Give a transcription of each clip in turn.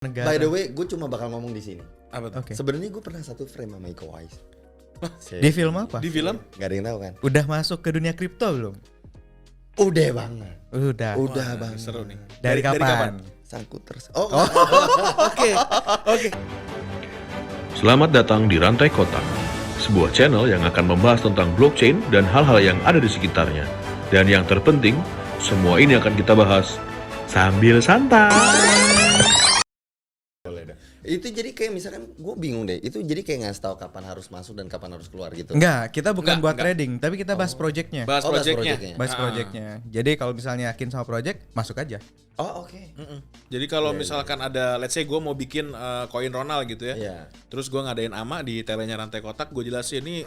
negara. By the way, gue cuma bakal ngomong di sini. Apa tuh? Oke. Sebenarnya gue pernah satu frame sama Iko Uwais. Di film apa? Di film? Gak ada yang tahu kan? Udah masuk ke dunia kripto belum? Udah banget. Udah. Udah Wah, banget. seru nih. Dari kapan? Sangkut terus. Oke. Selamat datang di Rantai Kotak, sebuah channel yang akan membahas tentang blockchain dan hal-hal yang ada di sekitarnya. Dan yang terpenting, semua ini akan kita bahas sambil santai. Itu jadi kayak misalkan gue bingung deh. Itu jadi kayak ngasih tahu kapan harus masuk dan kapan harus keluar gitu. Enggak, kita bukan Enggak, buat enggak. trading, tapi kita bahas projectnya. Bahas Oh, bahas projectnya. projectnya. Bahas projectnya. Jadi kalau misalnya yakin sama project, masuk aja. Oh oke. Jadi kalau misalkan ada, let's say gue mau bikin koin Ronald gitu ya. Iya. Terus gue ngadain ama di telenya Rantai Kotak, gue jelasin ini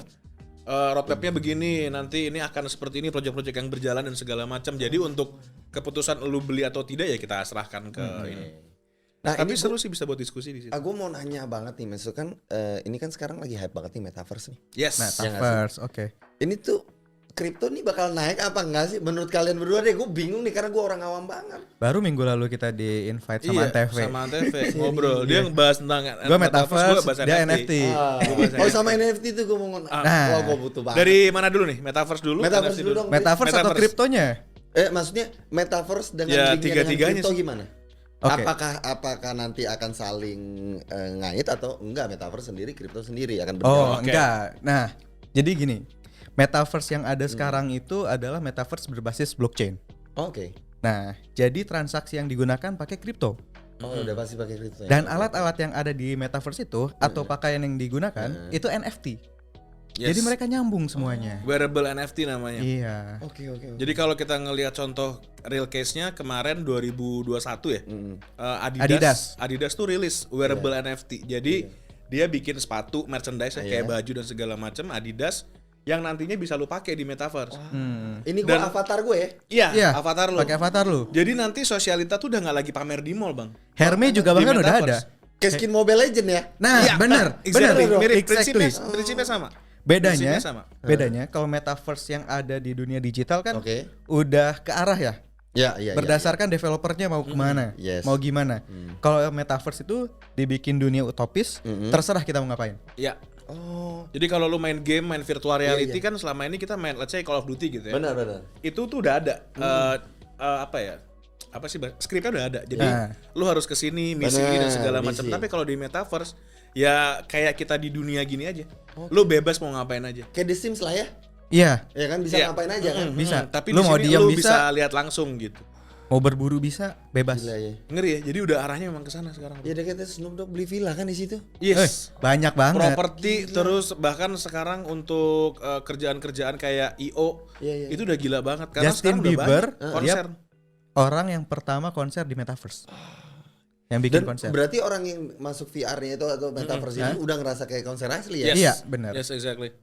roadmapnya begini, nanti ini akan seperti ini project-project yang berjalan dan segala macam. Jadi untuk keputusan lu beli atau tidak ya kita serahkan ke ini. Nah, Tapi ini seru sih bisa buat diskusi di situ. gue mau nanya banget nih, maksudnya kan ini kan sekarang lagi hype banget nih metaverse nih. Yes. Metaverse, oke. Ini tuh kripto nih bakal naik apa enggak sih? Menurut kalian berdua deh, gue bingung nih karena gue orang awam banget. Baru minggu lalu kita di-invite sama Iya, Antv. sama Antv ngobrol. Dia ngebahas tentang Gua metaverse, gua bahas dia NFT. Oh sama NFT tuh gue mau ngomong. Nah. Gue butuh banget. Dari mana dulu nih? Metaverse dulu? Metaverse NFT dulu dong. Metaverse atau Metaverse. kriptonya? Maksudnya metaverse dengan Ya, linknya dengan tiga-tiganya kripto sih. gimana? Oke. Apakah nanti akan saling ngait atau enggak, metaverse sendiri, kripto sendiri akan Oh, berjalan? Oke. enggak. Nah, jadi gini. Metaverse yang ada sekarang itu adalah metaverse berbasis blockchain. Oke. Nah, jadi transaksi yang digunakan pakai kripto. Oh, udah pasti pakai kripto. Dan alat-alat yang ada di metaverse itu atau pakaian yang digunakan itu NFT. Yes. Jadi mereka nyambung semuanya. Wearable NFT namanya. Iya. Oke. Jadi kalau kita ngelihat contoh real case-nya kemarin 2021 ya. Adidas tuh rilis wearable NFT. Jadi dia bikin sepatu, merchandise kayak baju dan segala macam Adidas yang nantinya bisa lu pakai di metaverse. Ini gue avatar gue ya. Iya, Iya. avatar lu. Pakai avatar lu. Jadi nanti sosialita tuh udah nggak lagi pamer di mall, Bang. Hermes juga Di bahkan udah ada. metaverse. Kayak skin Mobile Legend ya. Nah, Iya, bener, exactly. bener. Mirip Exactly. prinsipnya sama. Bedanya, Prinsipnya sama. bedanya kalau metaverse yang ada di dunia digital kan Oke. udah ke arah ya. Iya. Berdasarkan developernya mau kemana, Yes. mau gimana. Kalau metaverse itu dibikin dunia utopis, terserah kita mau ngapain. Iya. Oh. Jadi kalau lu main game, main virtual reality kan selama ini kita main let's say Call of Duty gitu ya. Benar. Itu tuh udah ada apa ya? Apa sih skripnya udah ada. Jadi Nah. lu harus kesini misi Bener, ini dan segala macam. misi. Tapi kalau di metaverse ya kayak kita di dunia gini aja. Lu bebas mau ngapain aja. Kayak The Sims lah ya. Iya, Ya kan bisa Iya. ngapain aja kan. bisa. Tapi Lu di mau sini diam lu bisa. bisa lihat langsung gitu. mau berburu bisa, bebas. Gila ya. Ngeri ya. Jadi udah arahnya memang ke sana sekarang. Ya dia kata Snoop Dogg beli villa kan di situ. Yes. Banyak banget. Properti terus bahkan sekarang untuk kerjaan-kerjaan kayak IO Iya. itu udah gila banget karena Justin sekarang udah Bieber, banyak konser. Orang yang pertama konser di metaverse. Yang bikin Dan konser. berarti orang yang masuk VR-nya itu atau metaverse ini udah ngerasa kayak konser asli ya. Yes. Iya, benar. Yes, exactly.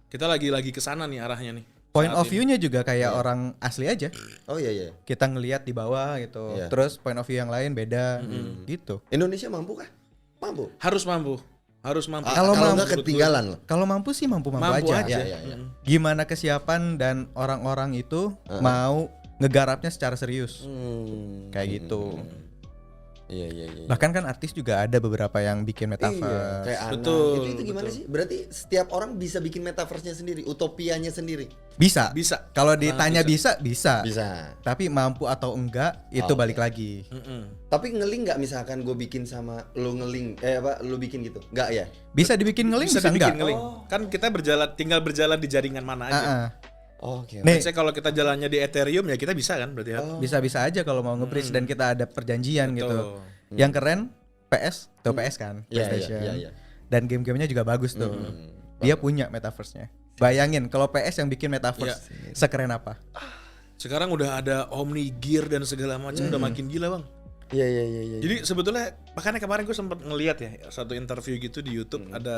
Kita lagi ke sana nih arahnya nih. Point Saat of ini. view-nya juga kayak orang asli aja. Oh iya. Kita ngelihat di bawah gitu. Iya. Terus point of view yang lain beda gitu. Indonesia mampu kah? Mampu. Harus mampu. Kalau Kalau mampu, nggak ketinggalan loh. Kalau mampu sih mampu-mampu Mampu aja. aja. Iya. Gimana kesiapan dan orang-orang itu mau ngegarapnya secara serius. Kayak gitu. Iya. Bahkan kan artis juga ada beberapa yang bikin Iya, metaverse. kayak Ana. Betul, Itu gimana sih? Berarti setiap orang bisa bikin metaverse-nya sendiri, utopianya sendiri. Bisa. Bisa. Kalau ditanya bisa. Bisa. Tapi mampu atau enggak itu balik lagi. Tapi ngeling nggak misalkan gue bikin sama lo ngeling, lu bikin gitu? Nggak ya? Bisa dibikin ngeling bisa, dibikin enggak? ngeling. Kan kita tinggal berjalan di jaringan mana aja. Ah. Oke. Nih, Let's say kalau kita jalannya di Ethereum ya kita bisa kan berarti ya. bisa-bisa aja kalau mau nge-bridge dan kita ada perjanjian Betul. gitu. Yang keren PS, tuh PS kan, Iya, PlayStation. iya. Dan game-gamenya juga bagus tuh. Dia punya metaverse-nya. Bayangin kalau PS yang bikin metaverse sekeren apa? Sekarang udah ada Omni Gear dan segala macam udah makin gila, Bang. Iya. Jadi sebetulnya makanya kemarin gue sempat ngeliat ya satu interview gitu di YouTube ada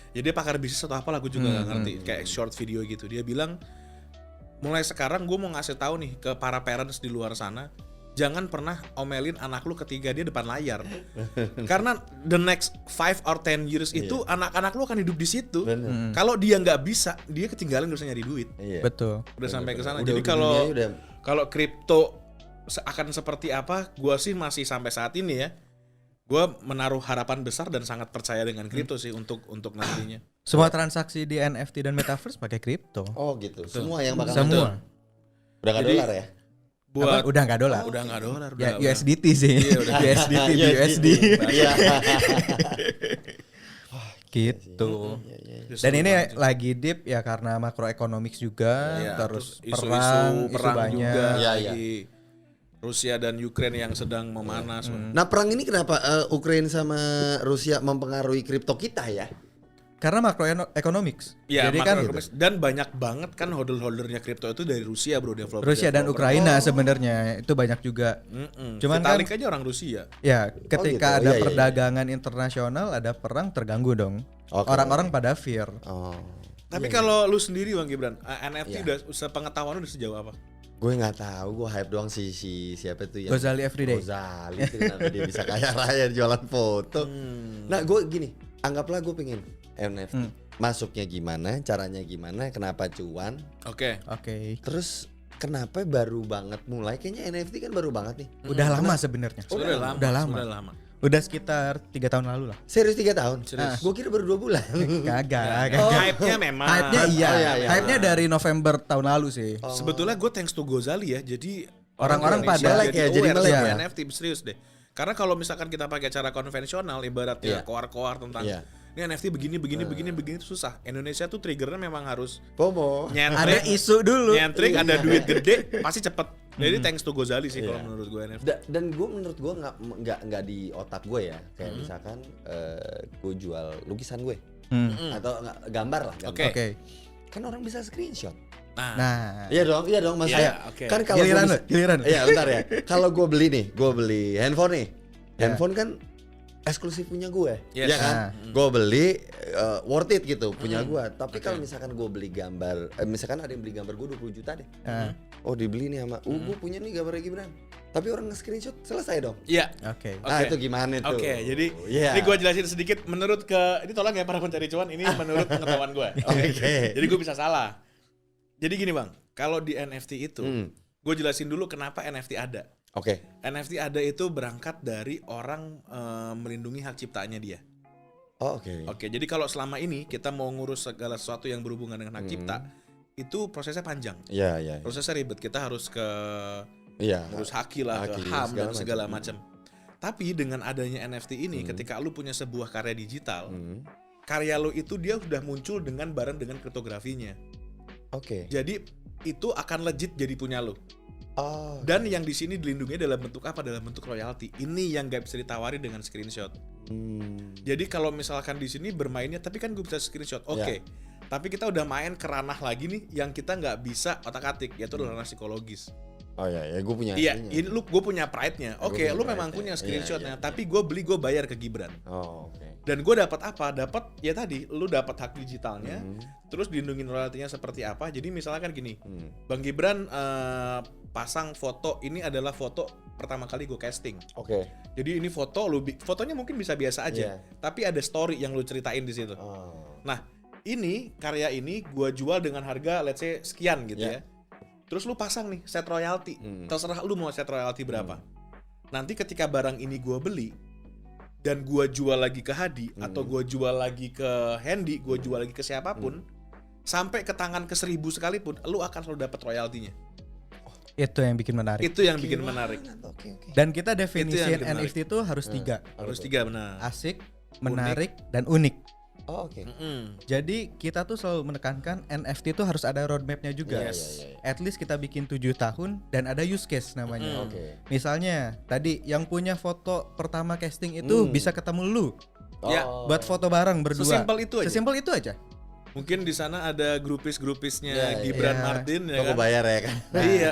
ya dia pakar bisnis atau apalah gue juga nggak ngerti kayak short video gitu. Dia bilang mulai sekarang gue mau ngasih tahu nih ke para parents di luar sana jangan pernah omelin anak lu ketika dia depan layar karena the next 5 or 10 years itu anak-anak lu akan hidup di situ. Bener. Kalau dia nggak bisa dia ketinggalan gak usah nyari duit. Iya. Betul. Udah sampai ke sana. Udah- Jadi udah kalau dunianya udah- kalau kripto akan seperti apa, gua sih masih sampai saat ini ya gue menaruh harapan besar dan sangat percaya dengan kripto sih untuk nantinya. Semua transaksi di NFT dan metaverse pakai kripto. Oh gitu. Semua yang bakal Semua. udah nggak Jadi, dolar ya? Buat Apa? Udah nggak dolar. udah nggak dolar. Ya udah. USDT sih. Iya, udah. USDT, USD. Iya. Gitu. Justru Dan ini banget sih. lagi deep ya karena makroeconomics juga, Iya, terus isu-isu isu perang banyak. juga Iya, lagi. Rusia dan Ukraina yang sedang memanas. Nah perang ini kenapa Ukraina sama Rusia mempengaruhi kripto kita ya? Karena makroeconomics. Ya, Jadi kan makroekonomis. Dan banyak banget kan holder-holdernya kripto itu dari Rusia bro, developer. Rusia dan Ukraina sebenarnya itu banyak juga. Cuman kan Vitalik aja orang Rusia. ya ketika gitu. ada Iya, iya, perdagangan internasional, ada perang terganggu dong. Oke. Orang-orang pada fear. Oh. Tapi kalau lu sendiri Bang Gibran, NFT Iya. udah sepengetahuan lu udah sejauh apa? Gue nggak tahu, gue hype doang si siapa tuh yang Gozali Everyday. Gozali itu kenapa dia bisa kaya raya jualan foto. Nah gue gini, anggaplah gue pengen NFT. Masuknya gimana, caranya gimana, kenapa cuan, Oke. Oke. terus kenapa baru banget mulai? Kayaknya NFT kan baru banget nih. Udah lama sebenarnya. Sudah Udah lama. lama. Udah sekitar 3 tahun lalu lah. Serius 3 tahun? Serius. Gue kira baru 2 bulan. Kagak. Hype-nya memang. Hype-nya iya. Oh, iya, iya. Hype-nya dari November tahun lalu sih. Sebetulnya gue thanks to Gozali ya. Jadi Orang-orang Indonesia pada melek ya, jadi aware melek sama ya. NFT serius deh. Karena kalau misalkan kita pakai cara konvensional, ibaratnya Iya. koar-koar tentang Iya. ini NFT begini itu susah. Indonesia tuh triggernya memang harus Pomo. Ada nyentrik, isu dulu. nyentrik, ada duit gede, pasti cepet. Jadi thanks to Gozali sih kalau Iya. menurut gue NFT. Dan gue menurut gue nggak di otak gue ya. Kayak misalkan gue jual lukisan gue atau gambar lah. Gambar. Oke. Oke. Kan orang bisa screenshot. Nah, Iya dong maksudnya. Iya, oke. Kan kalau Giliran gua lu, giliran. Iya, bentar ya. Kalau gue beli handphone nih. Handphone kan eksklusif punya gue. Yes. Iya kan? Gue beli worth it gitu punya gue. Tapi Oke. kalau misalkan gue beli gambar misalkan ada yang beli gambar gue 20 juta deh. Ah, Oh, dibeli nih sama gue punya nih gambarnya Gibran. Tapi orang nge-screenshot selesai dong. Iya. oke. Nah, Oke. itu gimana tuh? Oke, jadi Iya. ini gue jelasin sedikit menurut ini tolong ya para pencari cuan, ini menurut pengetahuan gue. Oke. Jadi gue bisa salah. Jadi gini Bang, kalau di NFT itu, gue jelasin dulu kenapa NFT ada. Oke. NFT ada itu berangkat dari orang melindungi hak ciptanya dia. Oh, oke. Oke, jadi kalau selama ini kita mau ngurus segala sesuatu yang berhubungan dengan hak cipta, itu prosesnya panjang. Iya, iya. Prosesnya ribet, kita harus ke Iya. ngurus haki lah, Haki, ke HAM dan segala segala macam. Tapi dengan adanya NFT ini, ketika lu punya sebuah karya digital, karya lu itu dia sudah muncul dengan bareng dengan kriptografinya. Oke. Jadi itu akan legit jadi punya lu. Oh. Dan yang di sini dilindungi dalam bentuk apa? Dalam bentuk royalti. Ini yang gak bisa ditawari dengan screenshot. Jadi kalau misalkan di sini bermainnya, tapi kan gue bisa screenshot. Oke. Tapi kita udah main ke ranah lagi nih yang kita nggak bisa otak-atik, yaitu ranah psikologis. Oh ya, gue punya. Iya, ininya. ini gue punya pride-nya. Oke, punya lu memang pride-nya. punya screenshotnya, Iya. tapi gue bayar ke Gibran. Oh, oke. Dan gue dapat apa? Dapat ya tadi, lu dapat hak digitalnya, terus dilindungin royaltinya seperti apa. Jadi misalnya kan gini, Bang Gibran pasang foto, ini adalah foto pertama kali gue casting. Oke. Jadi ini foto fotonya mungkin bisa biasa aja, tapi ada story yang lu ceritain di situ. Oh. Nah, ini karya ini gue jual dengan harga let's say sekian gitu ya. Terus lu pasang nih set royalti. Terserah lu mau set royalti berapa. Nanti ketika barang ini gue beli dan gue jual lagi ke Hadi atau gue jual lagi ke Hendy, gue jual lagi ke siapapun, sampai ke tangan ke 1000 sekalipun, lu akan selalu dapat royaltinya. Itu yang bikin menarik. Itu yang bikin menarik. Oke, oke. Dan kita Itu definisiin yang menarik. NFT itu harus 3. Harus 3 benar. Asik, menarik, dan unik. Oh, oke. Jadi kita tuh selalu menekankan NFT itu harus ada roadmapnya juga. Yes. At least kita bikin 7 tahun dan ada use case namanya. Oke. Misalnya tadi yang punya foto pertama casting itu bisa ketemu lu Ya. buat foto bareng berdua. Sesimpel itu aja. Sesimpel itu aja. Mungkin di sana ada grupis-grupisnya Ya, Gibran ya. Martin ya Kok kan. bayar ya kan? Iya,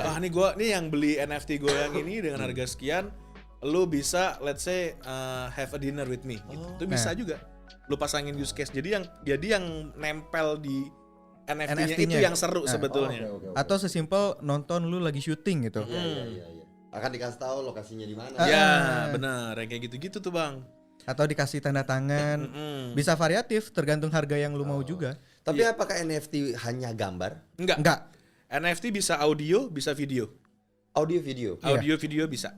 nih yang beli NFT gue yang ini dengan harga sekian, lu bisa let's say have a dinner with me. Gitu. Itu bisa juga. Lu pasangin use case. Jadi yang nempel di NFT-nya itu NFT-nya. yang seru sebetulnya. Oke. Atau sesimpel nonton lu lagi syuting gitu. Iya. Akan dikasih tahu lokasinya di mana. Ya, benar. Yang kayak gitu-gitu tuh, Bang. Atau dikasih tanda tangan. Bisa variatif tergantung harga yang lu mau juga. Tapi apakah NFT hanya gambar? Enggak. NFT bisa audio, bisa video. Audio video. Audio video bisa.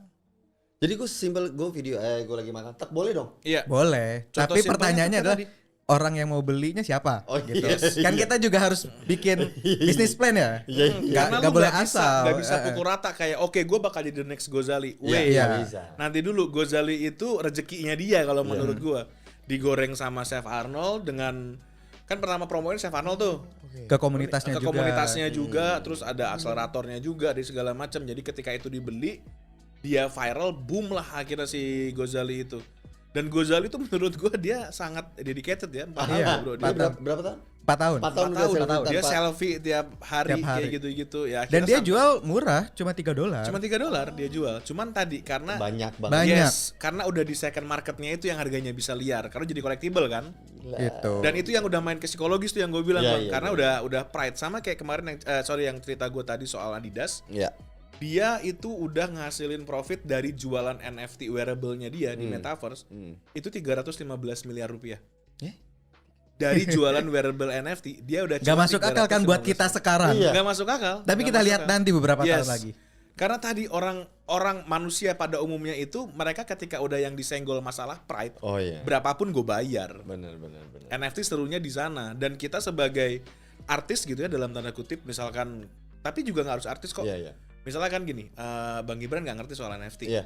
Jadi gue simpel, gue video, gue lagi makan, tak boleh dong? Iya. Boleh. Contoh Tapi simpelnya pertanyaannya tuh adalah tadi. orang yang mau belinya siapa? Oh, gitu. iya. Kan kita juga harus bikin bisnis plan ya. Iya, Nggak boleh asal. Gak bisa pukul rata kayak oke gue bakal jadi the next Gozali. Wait, Iya. bisa. nanti dulu Gozali itu rezekinya dia kalau menurut gue. Digoreng sama Chef Arnold dengan kan pertama promoin Chef Arnold tuh. Ke komunitasnya Ke juga. komunitasnya juga, terus ada akseleratornya juga di segala macam. Jadi ketika itu dibeli, dia viral, boom lah akhirnya si Gozali itu. Dan Gozali itu menurut gue dia sangat dedicated ya. 4 tahun Iya, bro. Dia Dia berapa tahun? 4 tahun. 4 tahun 4 udah tahun. selfie Dia tanpa- selfie tiap hari, Tiap hari. kayak gitu-gitu ya. Dan akhirnya dia sampai- jual murah, cuma $3. cuma $3 dia jual. Cuman tadi karena banyak banget. Banyak. yes, karena udah di second marketnya itu yang harganya bisa liar. Karena jadi collectible kan. Gitu. Dan itu yang udah main ke psikologis tuh yang gue bilang Iya, Bang. iya, Karena iya. udah pride sama kayak kemarin yang yang cerita gue tadi soal Adidas. Ya. Dia itu udah ngasilin profit dari jualan NFT wearable-nya dia di Metaverse. Itu 315 miliar rupiah. Dari jualan wearable NFT, dia udah Gak cuma masuk akal kan buat 315. kita sekarang. Iya. Gak masuk akal. Tapi Nggak kita masuk lihat akal. nanti beberapa Yes. tahun lagi. Karena tadi orang manusia pada umumnya itu mereka ketika udah yang disenggol masalah pride, Oh iya. berapapun gue bayar. Benar. NFT serunya di sana dan kita sebagai artis gitu ya dalam tanda kutip misalkan, tapi juga nggak harus artis kok. Iya. Misalnya kan gini, Bang Gibran nggak ngerti soal NFT. Iya.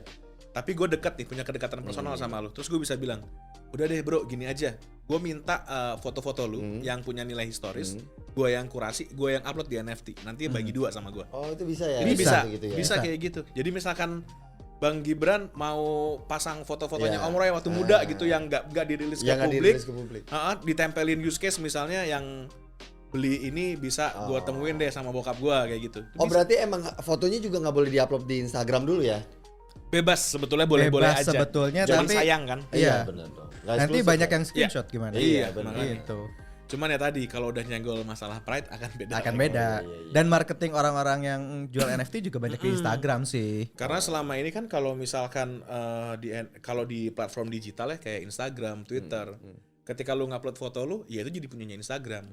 Tapi gue dekat nih, punya kedekatan personal sama lu. Terus gue bisa bilang, udah deh bro, gini aja. Gue minta foto-foto lu yang punya nilai historis, gue yang kurasi, gue yang upload di NFT. Nanti bagi dua sama gue. Oh, itu bisa ya. Ini bisa, gitu ya. bisa kayak gitu. Jadi misalkan Bang Gibran mau pasang foto-fotonya Ya. Om Roy waktu muda gitu yang nggak dirilis Yang ke nggak publik, dirilis ke publik. ditempelin use case misalnya yang beli ini bisa gue temuin deh sama bokap gue kayak gitu. Oh, berarti emang fotonya juga nggak boleh diupload di Instagram dulu ya? Bebas sebetulnya boleh-boleh Bebas aja. sebetulnya, Cuman tapi- sayang kan. Iya. benar dong. Nggak Nanti eksklusif banyak kan? yang screenshot gimana? Iya, benar. benar. Gitu. Cuman ya tadi kalau udah nyenggol masalah pride akan beda. Akan lagi. beda. iya. Dan marketing orang-orang yang jual NFT juga banyak di Instagram sih. Karena selama ini kan kalau misalkan kalau di platform digital ya kayak Instagram, Twitter, ketika lu ngupload foto lu, ya itu jadi punyanya Instagram.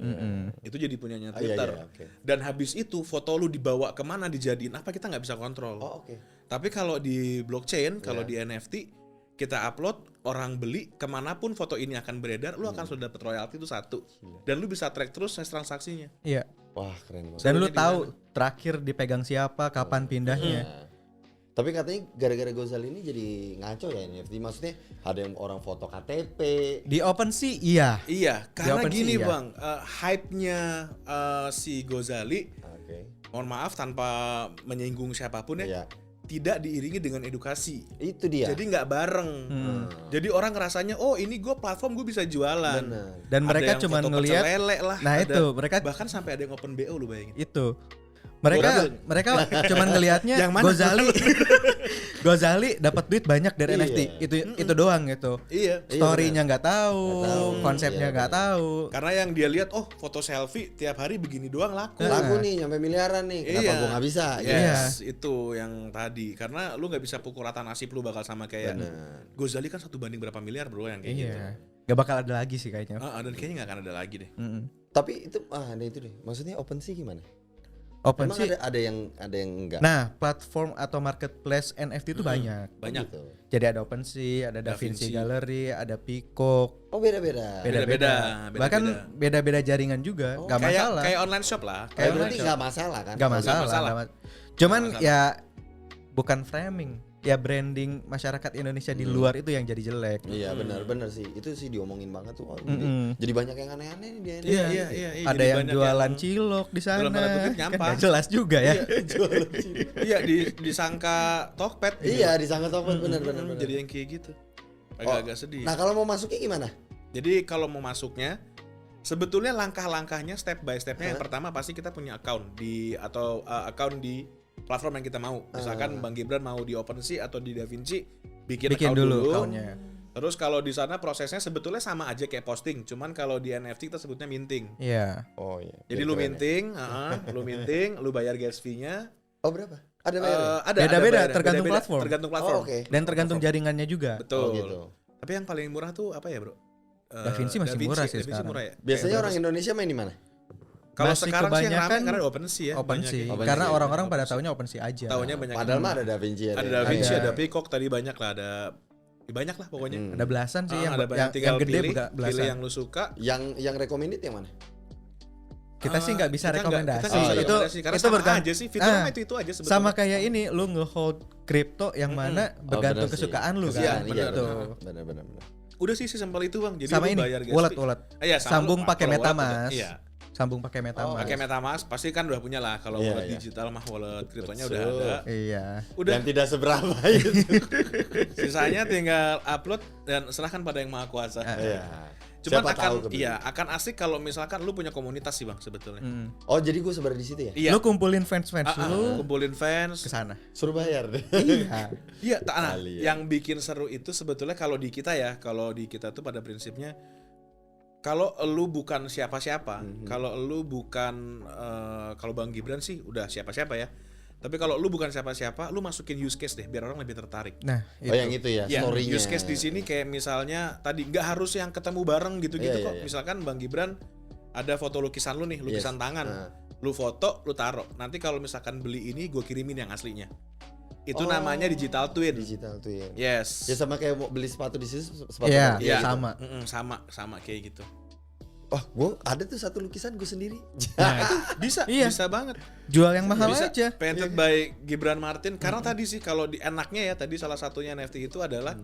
Itu jadi punyanya Oh, iya, Twitter. iya, oke. Dan habis itu foto lu dibawa kemana, dijadiin apa, kita nggak bisa kontrol. Oh, oke. Tapi kalau di blockchain, kalau di NFT, kita upload, orang beli, kemanapun foto ini akan beredar, lu akan sudah dapat royalti itu satu. Dan lu bisa track terus transaksinya. Iya. Wah, keren banget. Dan lu Serunya di tahu terakhir dipegang siapa, kapan pindahnya. Nah, tapi katanya gara-gara Gozali ini jadi ngaco ya NFT. Maksudnya ada yang orang foto KTP. Di OpenSea iya. Iya, karena OpenSea, gini iya. Bang, hype-nya si Gozali, Oke. mohon maaf tanpa menyinggung siapapun ya, Iya. tidak diiringi dengan edukasi. Itu dia. Jadi nggak bareng. Jadi orang ngerasanya, oh ini gue platform gue bisa jualan. Benar. Dan Ada mereka yang cuma foto ngelihat. pecel lele lah. Nah, ada- itu, mereka- bahkan sampai ada yang open BO lu bayangin. Itu. Mereka cuman ngelihatnya Yang mana? Gozali dapat duit banyak dari Iya. NFT. Itu doang gitu. Iya. Story-nya nggak tahu, Nggak tahu. konsepnya Iya, nggak tahu. Karena yang dia lihat, oh foto selfie tiap hari begini doang laku. Laku nih nyampe miliaran nih. Kenapa Iya. gua nggak bisa? Yes, itu yang tadi. Karena lu nggak bisa pukul rata nasib lu bakal sama kayak Bener. Gozali kan 1 banding berapa miliar bro yang kayak gitu. Iya. Gak bakal ada lagi sih kayaknya. Dan kayaknya nggak akan ada lagi deh. Tapi itu ada itu deh. Maksudnya OpenSea gimana? Emang OpenSea. ada yang enggak? Nah, platform atau marketplace NFT itu banyak. Banyak. Gitu. Jadi ada OpenSea, ada DaVinci DaVinci. Gallery, ada Peacock. Oh, beda-beda. Beda-beda. Bahkan beda-beda jaringan juga, Oh, nggak Kayak masalah. kayak online shop lah. Kayak Berarti online nggak masalah kan? Nggak masalah. masalah. nggak Cuman masalah. ya bukan framing, ya branding masyarakat Indonesia di luar itu yang jadi jelek. Iya benar sih. Itu sih diomongin banget tuh. Oh, jadi banyak yang aneh-aneh nih dia. Iya. Ada jadi yang banyak jualan cilok di sana, dalam tanda kutip kan nyampah. nggak jelas juga ya. Iya, disangka Tokped. gitu. Iya, disangka Tokped benar. Jadi yang kayak gitu. Agak-agak sedih. Nah, kalau mau masuknya gimana? Jadi kalau mau masuknya, sebetulnya langkah-langkahnya step by stepnya yang pertama pasti kita punya account account di platform yang kita mau. Misalkan Bang Gibran mau di OpenSea atau di DaVinci, bikin account dulu dulu. account-nya. Terus kalau di sana prosesnya sebetulnya sama aja kayak posting, cuman kalau di NFT kita sebutnya minting. Iya. Oh iya. Jadi lu minting, lu bayar gas fee-nya. Oh, berapa? Ada bayarnya? Ada Beda-beda, bayarnya. tergantung Beda-beda, platform. Tergantung platform. Oh, oke. Dan tergantung jaringannya juga. Betul. Oh, gitu. Tapi yang paling murah tuh apa ya, Bro? DaVinci masih murah sih DaVinci sekarang. murah ya. Biasanya orang Indonesia main di mana? Kalau Masih sekarang sih yang rame kebanyakan karena OpenSea ya. banyak OpenSea. yang- Karena OpenSea. orang-orang pada taunya OpenSea aja. Taunya banyak. Padahal mah ada DaVinci ada DaVinci, Ada. ada Peacock tadi banyak lah, ada banyak lah pokoknya. Ada belasan sih Ada banyak, tinggal yang gede pilih, bukan pilih belasan. yang lu suka. Yang recommended yang mana? Kita sih nggak bisa Kita rekomendasi. nggak bisa iya. rekomendasi, karena itu sama bergantung aja sih fiturnya itu aja sebetulnya. sama kayak ini lu nge-hold kripto yang mana bergantung bener sih. kesukaan lu Kesukaan, kan. iya, Gitu. benar. Udah sih sesimpel itu bang. Jadi Sama lu ini bayar gas wallet fee. wallet. Iya, sama Sambung lu- pakai kalau wallet MetaMask. udah- Iya. Sambung pakai MetaMask. Pakai MetaMask pasti kan udah punya lah. Kalau Iya, wallet iya. digital mah wallet kriptonya udah Betul. ada. Iya. Udah Yang tidak seberapa itu. sisanya tinggal upload dan serahkan pada yang maha kuasa. Iya. Cuman Siapa akan tahu kebeli. akan asik kalau misalkan lu punya komunitas sih bang sebetulnya. Oh, jadi gue sebar di situ ya? Iya. Lu kumpulin fans-fans lu Kumpulin fans. ke sana. Suruh bayar deh. Iya. Iya, nah, Kali ya. yang bikin seru itu sebetulnya kalau di kita ya, kalau di kita tuh pada prinsipnya kalau lu bukan siapa-siapa, kalau lu bukan kalau Bang Gibran sih udah siapa-siapa ya. Tapi kalau lu bukan siapa-siapa, lu masukin use case deh biar orang lebih tertarik. Nah, Oh, yang itu ya, Ya, story-nya. use case di sini kayak misalnya tadi nggak harus yang ketemu bareng gitu-gitu Iya, kok. iya. Misalkan Bang Gibran ada foto lukisan lu nih, lukisan Yes. tangan. Nah. Lu foto, lu taruh. Nanti kalau misalkan beli ini gue kirimin yang aslinya. Itu Oh. namanya digital twin. Digital tuh ya. Yes. Ya sama kayak mau beli sepatu di situ, sepatu Iya, di Iya. situ. sama. sama kayak gitu. Wah, gue ada tuh satu lukisan gue sendiri. Bisa, Iya. bisa banget. Jual yang mahal Bisa aja. painted by Gibran Martin. Karena tadi sih kalau di enaknya ya tadi salah satunya NFT itu adalah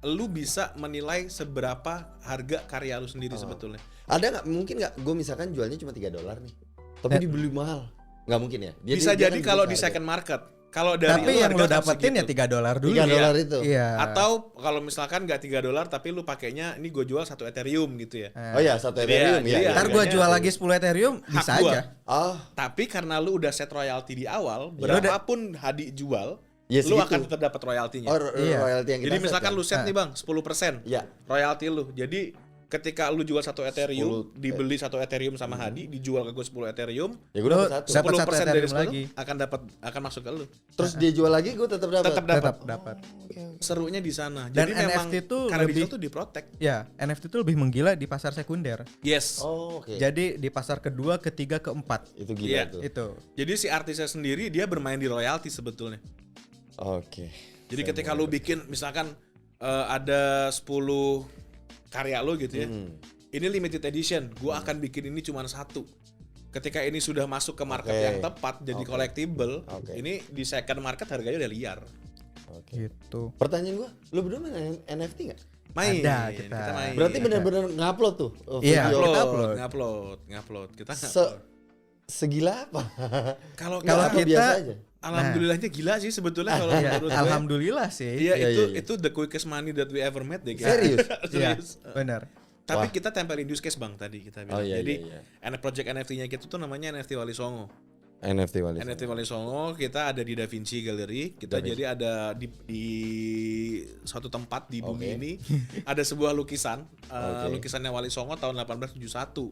lu bisa menilai seberapa harga karya lu sendiri sebetulnya. Ada nggak? Mungkin nggak? Gue misalkan jualnya cuma $3 nih, tapi dibeli mahal. Nggak mungkin ya? Bisa dia jadi kan kalau beli di harga. second market. Kalau dari Tapi yang harga lu kan dapetin ya segitu. $3 dulu. $3 itu. Iya. Atau kalau misalkan nggak $3 tapi lu pakainya ini gue jual 1 Ethereum gitu ya. Oh ya, satu Jadi Ethereum ya, ya. jadi Ntar harganya gua jual lagi 10 Ethereum bisa gua. aja. Oh, Tapi karena lu udah set royalty di awal, udah. berapapun Hadi jual, Ya, lu segitu. akan tetap dapat royaltinya. Iya. royalty yang kita Jadi set misalkan kan? lu set nih bang 10% Iya. royalty lu. Jadi ketika lu jual 1 Ethereum, 10, dibeli 1 Ethereum sama Hadi, dijual ke gue 10 Ethereum, Ya gue Lu dapat satu. dapat 10% satu dari Ethereum 10 lagi. akan masuk ke lu. Terus dia jual lagi, gue tetap dapat. Tetap dapat. Tetap dapat. Serunya di sana. Dan Jadi memang NFT tuh karena lebih- digital tuh diprotek. Ya, NFT itu lebih menggila di pasar sekunder. Yes. Oh, oke. Jadi di pasar kedua, ketiga, keempat. Itu gila Iya. tuh. Itu. Jadi si artisnya sendiri dia bermain di royalty sebetulnya. Oke. Jadi ketika lu bikin misalkan ada 10 karya lu gitu ya. Ini limited edition, gua akan bikin ini cuma 1. Ketika ini sudah masuk ke market Oke. yang tepat jadi collectible, Oke. ini di second market harganya udah liar. Oke. Gitu. Pertanyaan gue, lu berdua main NFT nggak? Main. Ada kita. main. Berarti benar-benar ngupload tuh Iya. video. Ngupload. Kita Se ngupload. segila apa? Kalau Kalau Apa kita- biasa aja. alhamdulillahnya gila sih sebetulnya kalau Ya, menurut gue. alhamdulillah sih. Iya, Iya, itu iya, iya. itu the quickest money that we ever made deh. guys. Serius? Iya, Serius. benar. Tapi Wah. kita tempelin use case bang tadi kita bilang. Oh, iya, Jadi iya, project NFT-nya kita tuh namanya NFT Wali Songo. NFT Wali. NFT Wali Songo kita ada di Da Vinci Gallery. Kita Da Vinci. jadi ada di suatu tempat di bumi Oke. ini ada sebuah lukisan, Oke. lukisannya Wali Songo tahun 1871.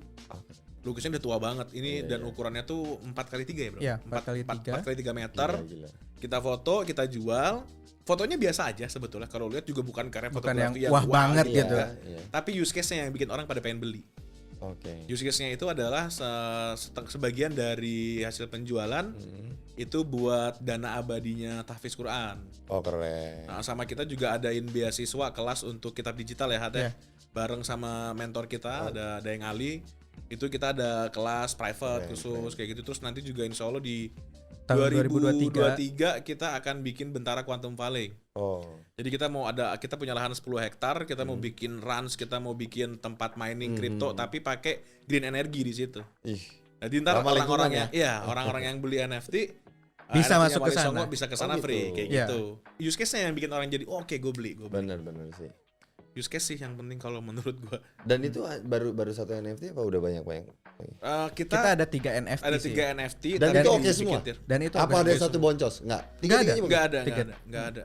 Lukisannya udah tua banget. Ini dan ukurannya tuh 4x3 ya, Bro? Iya, 4x3. 4x3 meter. Gila. Kita foto, kita jual. Fotonya biasa aja sebetulnya. Kalau lihat juga bukan karya Bukan fotografi yang wah banget gitu. gitu. Iya. Tapi use case-nya yang bikin orang pada pengen beli. Oke. Use case-nya itu adalah sebagian dari hasil penjualan itu buat dana abadinya tahfiz Quran. Oh, keren. Nah, sama kita juga adain beasiswa kelas untuk kitab digital ya, Hat ya. Iya. Bareng sama mentor kita ada yang Ali. Itu kita ada kelas private khusus kayak gitu. Terus nanti juga insya Allah di Tahun 2023 kita akan bikin Bentara Quantum Valley. Oh. Jadi kita punya lahan 10 hektar, kita mau bikin ranch, kita mau bikin tempat mining kripto tapi pakai green energy di situ. Ih. Jadi ntar Ramah orang-orang lingkungan orang-orang yang beli NFT Bisa NFT-nya masuk ke Wali Songo sana. bisa ke sana Oh, free gitu. kayak Iya. gitu. Use case-nya yang bikin orang jadi oke gue beli. Benar-benar sih. Use case sih yang penting kalau menurut gua. Dan itu baru satu NFT apa udah banyak? Kita ada 3 NFT ada sih. 3 NFT Dan tapi itu oke dibikin semua? tir. Dan itu Apa oke ada semua. satu boncos? Enggak. Nggak ada. Nggak ada.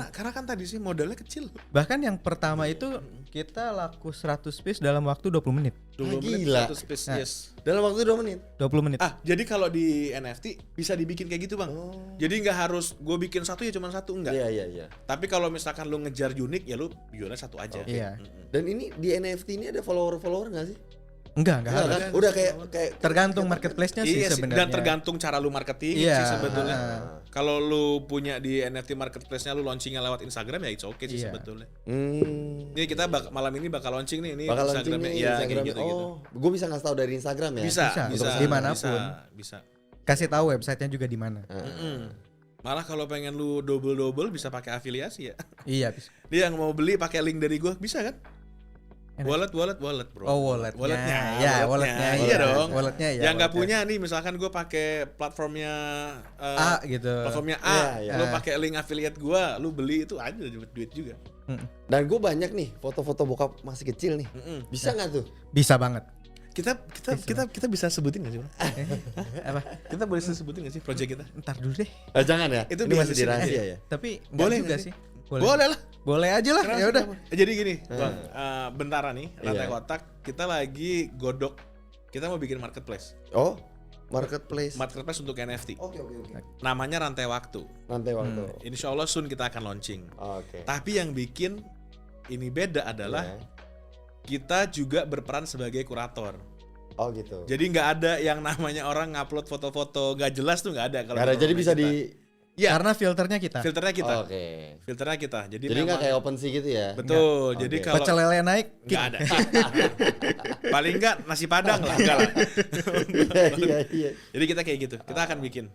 Karena kan tadi sih modalnya kecil. Bahkan yang pertama itu kita laku 100 piece dalam waktu 20 menit. 20 menit gila. 100 piece, Nah. yes. Dalam waktu 2 menit. 20 menit. Jadi kalau di NFT bisa dibikin kayak gitu bang. Jadi nggak harus gue bikin satu ya cuma satu enggak. Iya. Tapi kalau misalkan lu ngejar unik ya lu jualnya satu aja. Iya. Dan ini di NFT ini ada follower nggak sih? Enggak Enggak harus. kan? Udah kayak Tergantung marketplace-nya sih Iya sih, sebenarnya. dan tergantung cara lu marketing Iya, sih sebetulnya. heeh. Kalau lu punya di NFT marketplace-nya lu launchingnya lewat Instagram ya it's okay sih Iya. sebetulnya. Hmm. Ini kita malam ini bakal launching nih, ini Bakal launching Instagramnya, nih iya kayak Instagramnya. gitu-gitu. Gue bisa ngasih tahu dari Instagram ya. Bisa, Bisa, bisa, dimanapun. bisa. Kasih tahu websitenya juga di mana. Mm-mm. Malah kalau pengen lu double bisa pakai afiliasi ya. Iya, bisa. Dia yang mau beli pakai link dari gua bisa kan? Enak. Wallet bro. Oh, walletnya. Ya, walletnya. Iya dong. Walletnya ya. Yang nggak walletnya. punya nih, misalkan gua pakai platformnya A gitu. platformnya A, Iya, iya. lu pakai link affiliate gua, lu beli itu aja dapat duit juga. Dan gue banyak nih foto-foto bokap masih kecil nih. Mm-mm. Bisa nggak tuh? Bisa banget. Kita bisa sebutin nggak sih, Bang? Apa? Kita boleh sebutin nggak sih project kita? Ntar dulu deh. Jangan ya. Itu Ini masih di- dirahasia ya. Tapi Boleh boleh juga nggak sih. Boleh lah. Boleh aja lah. Ya udah. Jadi gini, Bang, bentara nih, Rantai Iya. Kotak, kita lagi godok, kita mau bikin marketplace Marketplace. untuk NFT. Oke. Namanya Rantai Waktu. Nanti waktu. Insya Allah soon kita akan launching. Oke. Tapi yang bikin ini beda adalah Iya. kita juga berperan sebagai kurator. Oh gitu. Jadi nggak ada yang namanya orang ngupload foto-foto nggak jelas tuh nggak ada. Kalau Karena jadi bisa kita. di. Ya. Karena filternya kita. Filternya kita. Oke. Filternya kita. Jadi Jadi nggak memang- kayak OpenSea gitu ya? betul. Oke. Jadi kalau Pecel lele naik. nggak ada. Paling nggak nasi padang lah. Enggak lah. Iya. Jadi kita kayak gitu. Kita akan bikin.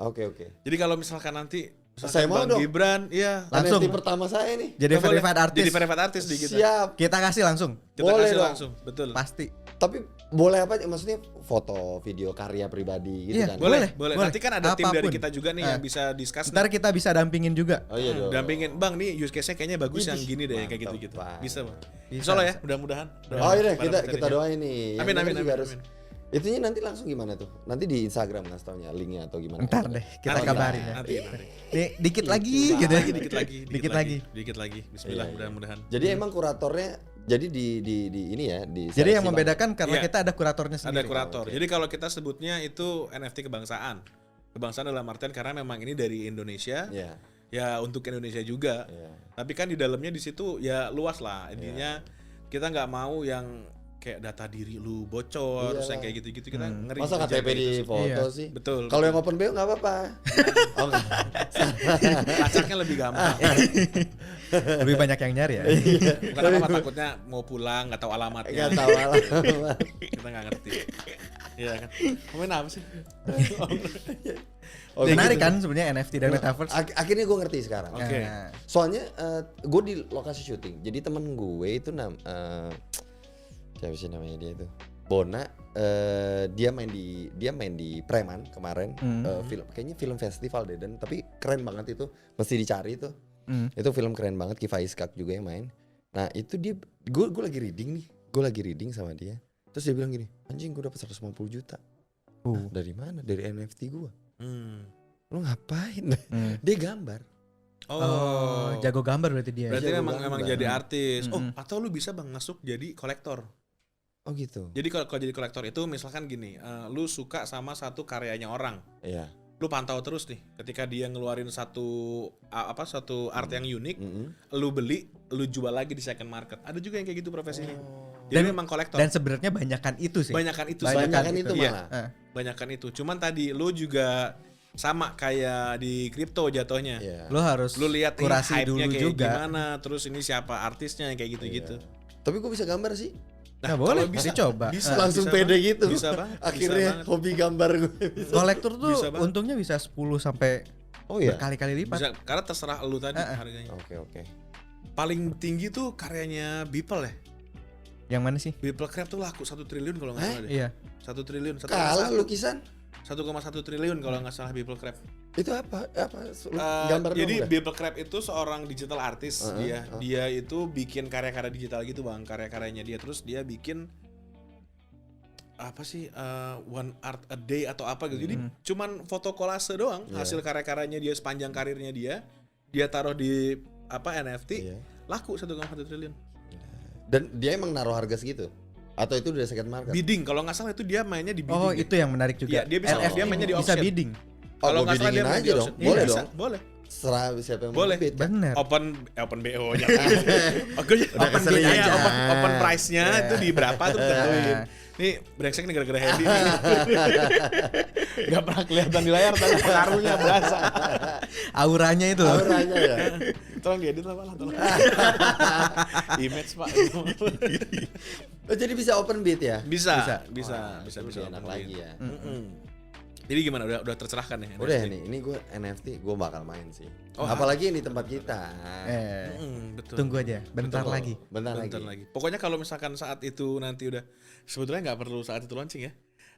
Oke. Jadi kalau misalkan nanti Saya mau Bang dong. Gibran, iya. Langsung. NFT pertama saya nih. Jadi Nggak boleh. verified artist. Jadi verified artist di kita. Siap. Kita kasih langsung. Kita Boleh kasih dong. langsung. Betul. Pasti. Tapi boleh apa? Maksudnya foto, video, karya pribadi gitu Iya, kan? Boleh. Boleh. Nanti kan ada tim dari Apapun. kita juga nih yang bisa discuss. Ntar kita bisa dampingin juga. Oh iya dong. Dampingin, Bang, nih use case-nya kayaknya bagus Idih, yang gini deh, kayak mantap, gitu-gitu. Pak. Bisa, Bang. Bisa, Insya Allah ya, bisa. mudah-mudahan. Oh iya deh, Pada kita materinya. doain nih. Yang Amin, denger amin, juga amin, harus. amin. Itunya nanti langsung gimana tuh? Nanti di Instagram ngasih taunya linknya atau gimana? Ntar deh, kita Nanti, kabarin ya. nanti. Dikit lagi gitu. Dikit lagi. Bismillah, Iya. mudah-mudahan. Jadi emang kuratornya jadi di ini ya di. Jadi yang seleksi membedakan karena Iya. kita ada kuratornya Ada sendiri. kurator. Oke. Jadi kalau kita sebutnya itu NFT kebangsaan. Kebangsaan dalam artian karena memang ini dari Indonesia. banget. Iya. Ya untuk Indonesia juga. Iya. Tapi kan di dalamnya di situ ya luas lah. Intinya kita nggak mau yang kayak data diri lu bocor, terus yang Iyalah. kayak gitu-gitu kita ngeri. Masa KTP menjaga di itu. foto Iya. sih? Betul. Kalau yang open BO nggak apa-apa. Oh enggak. Lacaknya lebih gampang. Lebih banyak yang nyari ya. Bukan apa-apa, takutnya mau pulang nggak tahu alamatnya. Enggak tahu alamat. Kita nggak ngerti. Iya kan. Ngomongin apa sih? Oh, Menarik gitu. kan sebenarnya NFT dan metaverse. Akhirnya gue ngerti sekarang. Oke. Nah, Soalnya gue di lokasi syuting. Jadi temen gue itu siapa sih namanya dia itu? Bona. Dia main di Preman kemarin. Kayaknya film festival deh. Dan tapi keren banget itu. Mesti dicari itu. Itu film keren banget. Kifa Iskak juga yang main. Nah itu dia. Gue lagi reading nih. Gue lagi reading sama dia. Terus dia bilang gini, anjing gue dapat 150 juta. Dari mana? Dari NFT gue. Lu ngapain? Dia gambar. oh, jago gambar berarti dia. Berarti Jago memang gambar. jadi artis. Oh, atau lu bisa Bang masuk jadi kolektor. Oh gitu. Jadi kalau jadi kolektor itu misalkan gini, lu suka sama satu karyanya orang. Iya. Lu pantau terus nih ketika dia ngeluarin satu art yang unik, lu beli, lu jual lagi di second market. Ada juga yang kayak gitu profesinya. Jadi memang kolektor. Dan sebenarnya banyakan itu sih. Banyakan itu. Banyakan itu Iya. malah. Banyakan itu. Cuman tadi lu juga sama kayak di kripto jatuhnya. Iya. Lo harus Lu lihat nih kurasi hype-nya dulu kayak juga. gimana, terus ini siapa artisnya kayak gitu-gitu. Tapi gue bisa gambar sih. Nah, boleh, kalau bisa dicoba. Bisa, Langsung bisa pede banget. gitu. Bisa banget. Akhirnya bisa banget. hobi gambar gue. Kolektor tuh Bisa banget. untungnya bisa 10 sampai Oh iya. berkali-kali lipat. Bisa, karena terserah lu tadi harganya. Oke. Paling tinggi tuh karyanya Beeple ya. Yang mana sih? Beeple Crab tuh laku 1 triliun kalau nggak salah deh. Iya. 1 triliun. 1,1 Kalah lukisan. 1,1 triliun kalau nggak salah Beeple Crab. Itu apa? Lu gambar Jadi dong udah? Beeple Crab itu seorang digital artist. Dia itu bikin karya-karya digital gitu Bang, karya-karyanya dia, terus dia bikin apa sih one art a day atau apa gitu. Jadi cuman foto kolase doang hasil karya-karyanya dia sepanjang karirnya dia taruh di NFT, laku 1,1 triliun. Dan dia emang naruh harga segitu? Atau itu udah second market? Bidding, kalau nggak salah itu dia mainnya di bidding. Oh, ya. itu yang menarik juga. Iya, dia bisa- NFT dia mainnya di bisa auction. bidding. Kalau gua nggak salah dia biddingin main di aja auction. dong. Boleh Bisa, dong. boleh. Serah siapa yang Boleh. mau bid kan? Bener. Open BO nya. Open keseringan. open price-nya itu di berapa tuh tentuin. Nih brengsek nih gara-gara Hendy nih. Gak pernah kelihatan di layar tapi pengaruhnya berasa. Auranya itu loh. Auranya ya. Tolong diedit lah Pak, tolong. Image Pak. Oh, jadi bisa open beat ya? Bisa Lebih enak open lagi beat. ya. Jadi gimana udah tercerahkan ya? Udah nih, ini gue NFT gue bakal main sih. Oh, apalagi yang di tempat kita. Betul. Tunggu aja, bentar lagi. Bentar Bentar lagi. lagi. Pokoknya kalau misalkan saat itu nanti udah sebetulnya nggak perlu saat itu launching ya.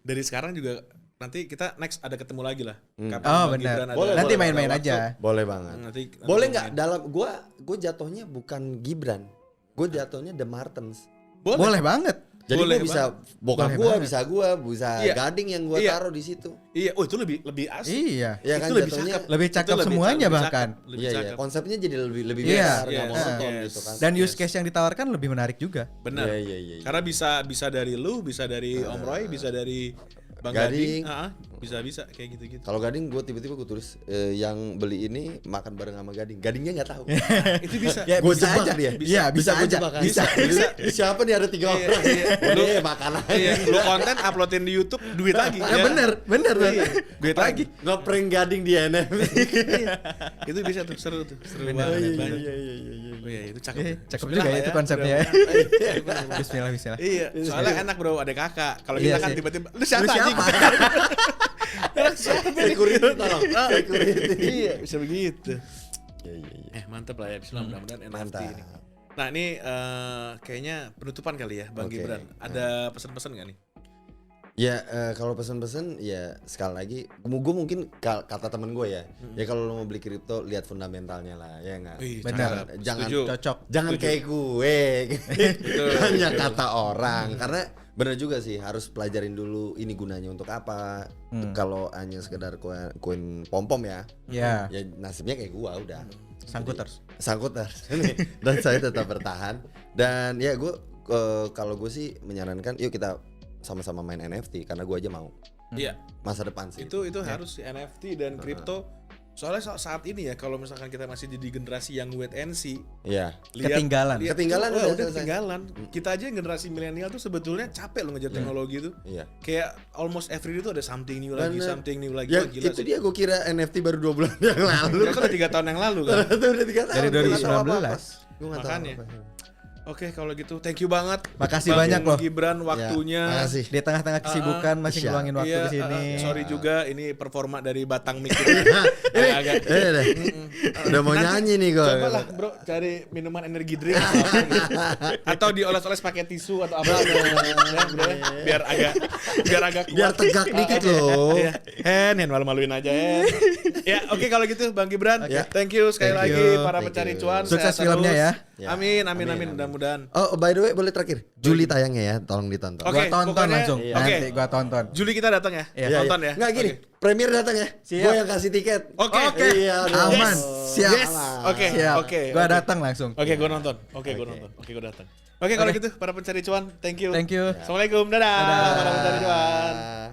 Dari sekarang juga nanti kita next ada ketemu lagi lah. Kapan Oh Bang benar. Gibran ada- Boleh, Nanti boleh, main-main ada aja. waktu, Boleh banget. Nanti Boleh main. nggak dalam gue jatuhnya bukan Gibran. Gue jatuhnya The Martens. Boleh banget. Jadi Boleh gue bisa bokap Boleh gue, banget. bisa Iya. gading yang gue Iya. taruh di situ. Iya, oh itu lebih asik. Iya. Iya Itu kan lebih jatuhnya. cakep. Lebih Itu cakep lebih semuanya cakep, bahkan. lebih Iya iya. cakep. Konsepnya jadi lebih Iya. besar, nggak Yes, monoton yes. gitu kan. Dan use case yang ditawarkan lebih menarik juga. Benar. Iya. Karena bisa dari lu, bisa dari Om Roy, bisa dari Bang Gading. Gading. Bisa kayak gitu-gitu. Kalau gading gue tiba-tiba gue tulis yang beli ini makan bareng sama gading. Gadingnya nggak tahu. Itu bisa. Ya, Gue bisa jebak aja. dia. Iya, bisa gua aja. jebak kan? Bisa. Siapa nih ada 3 Iya, orang? iya. Lu makan aja. Iya, lu konten uploadin di YouTube duit lagi. Ya bener. Iya, duit lagi. Ngeprank gading di NFT. Itu bisa tuh seru tuh. Seru Bener, banget. bener, banyak. Iya. Oh iya, itu cakep. Cakep Bismillah juga lah ya itu konsepnya ya. Bismillah. Iya, soalnya enak bro, ada kakak. Kalau Iya kita kan sih. tiba-tiba, lu Lu siapa anjing? siapa? Security tolong. Security. Iya, bisa begitu. Iya. Mantep lah ya, bismillah mudah-mudahan NFT Mantap. ini. Nah ini kayaknya penutupan kali ya Bang Oke. Gibran. Ada pesan-pesan gak nih? Ya kalau pesan-pesan ya sekali lagi gue mungkin kata temen gue ya ya kalau lo mau beli kripto lihat fundamentalnya lah ya nggak. Wih, Benar. cakep. Jangan Setuju. Cocok. jangan Setuju. kayak gue hanya kata orang karena benar juga sih harus pelajarin dulu ini gunanya untuk apa. Kalau hanya sekedar koin pom-pom ya Ya. ya nasibnya kayak gua udah Sangkuters. sangkuters dan saya tetap bertahan dan ya gue kalau gue sih menyarankan yuk kita sama-sama main NFT karena gue aja mau Iya, masa depan sih itu harus si NFT dan kripto. Soalnya saat ini ya kalau misalkan kita masih jadi generasi yang wait and see, iya Ketinggalan. Ketinggalan tuh, udah udah selesai. ketinggalan. Kita aja yang generasi milenial tuh sebetulnya capek loh ngejar teknologi itu. iya Kayak almost every day tuh ada something new lagi, Bener. something new lagi. ya Wah, gila itu sih. dia gue kira NFT baru 2 bulan yang lalu Itu udah 3 tahun yang lalu kan. itu udah 3 tahun Dari gua nggak tahu 2019. apa-apa. Gua nggak tahu Makanya. apa-apa. Oke, kalau gitu thank you banget. Makasih Bang banyak loh. Gibran waktunya. Ya, makasih. Di tengah-tengah kesibukan masih Siap. ngeluangin waktu Iya, di sini. sorry juga ini performa dari Batang Mic ini agak deh. Udah mau nyanyi nih gue. coba lah bro cari minuman energi drink atau apa gitu. Atau dioles-oles pakai tisu atau apa gitu. Ya, bro, ya. Biar agak kuat. Biar tegak dikit loh. Iya. Hen malu-maluin aja ya oke kalau gitu Bang Gibran Oke. thank you sekali Thank lagi you. para Thank pencari you. cuan Sukses sehat filmnya terus. ya. Ya. Amin Amin. mudah-mudahan Oh by the way boleh terakhir. Juli tayangnya ya, tolong ditonton. Oke, Gua tonton pokoknya- langsung. iya. Nanti Oke. gua tonton. Juli kita datang ya Iya. nonton ya Nggak gini, Oke. premier datang ya. Siap. Gue yang kasih tiket. Oke. Iya, dong. Aman. Siap. Yes. Oke. Siap. Oke. Gua Oke. datang langsung. Oke, gue nonton. Oke, gue nonton. Oke, gue datang. Oke, kalau gitu para pencari cuan, thank you. Thank you. Assalamualaikum, dadah. Dadah. Para pencari cuan. Ah.